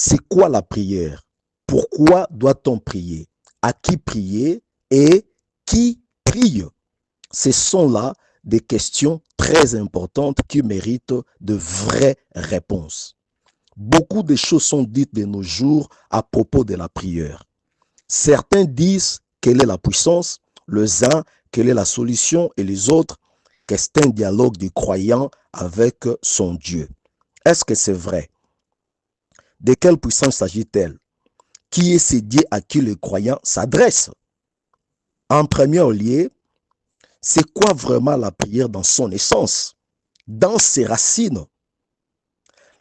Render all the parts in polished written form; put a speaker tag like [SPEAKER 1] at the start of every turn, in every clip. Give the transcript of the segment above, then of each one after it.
[SPEAKER 1] C'est quoi la prière? Pourquoi doit-on prier? À qui prier et qui prie? Ce sont là des questions très importantes qui méritent de vraies réponses. Beaucoup de choses sont dites de nos jours à propos de la prière. Certains disent quelle est la puissance, les uns quelle est la solution et les autres que c'est un dialogue du croyant avec son Dieu. Est-ce que c'est vrai? De quelle puissance s'agit-elle? Qui est ce Dieu à qui le croyant s'adresse? En premier lieu, c'est quoi vraiment la prière dans son essence, dans ses racines?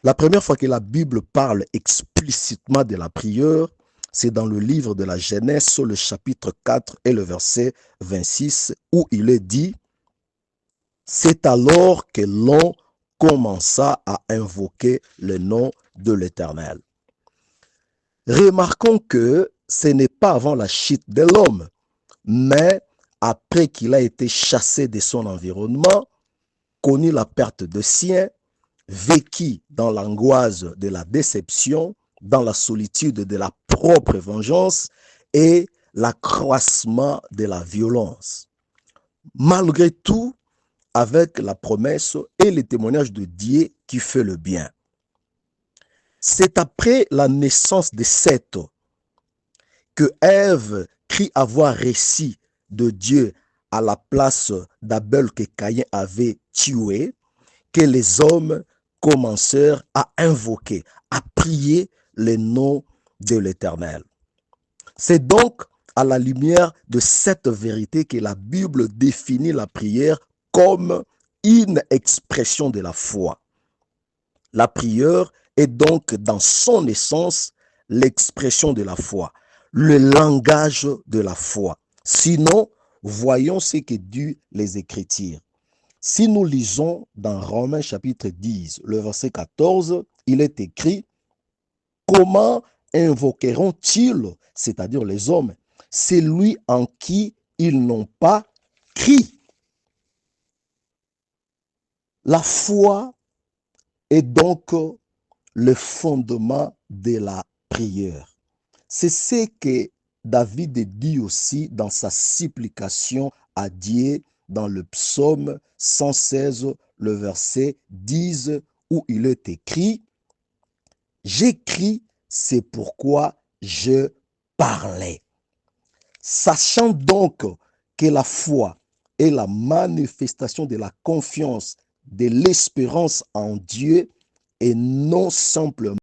[SPEAKER 1] La première fois que la Bible parle explicitement de la prière, c'est dans le livre de la Genèse, le chapitre 4 et le verset 26, où il est dit « C'est alors que l'on commença à invoquer le nom de l'Éternel. » Remarquons que ce n'est pas avant la chute de l'homme, mais après qu'il a été chassé de son environnement, connu la perte de sien, vécu dans l'angoisse de la déception, dans la solitude de la propre vengeance et l'accroissement de la violence. Malgré tout, avec la promesse et le témoignage de Dieu qui fait le bien. C'est après la naissance de Seth que Ève crie avoir réussi de Dieu à la place d'Abel que Caïn avait tué, que les hommes commencèrent à invoquer, à prier le nom de l'Éternel. C'est donc à la lumière de cette vérité que la Bible définit la prière comme une expression de la foi. La prière est donc dans son essence l'expression de la foi, le langage de la foi. Sinon, voyons ce que disent les Écritures. Si nous lisons dans Romains chapitre 10, le verset 14, il est écrit « Comment invoqueront-ils, c'est-à-dire les hommes, celui en qui ils n'ont pas cru ?» La foi est donc le fondement de la prière. C'est ce que David dit aussi dans sa supplication à Dieu dans le psaume 116, le verset 10, où il est écrit « J'écris, c'est pourquoi je parlais ». Sachant donc que la foi est la manifestation de la confiance, de l'espérance en Dieu et non simplement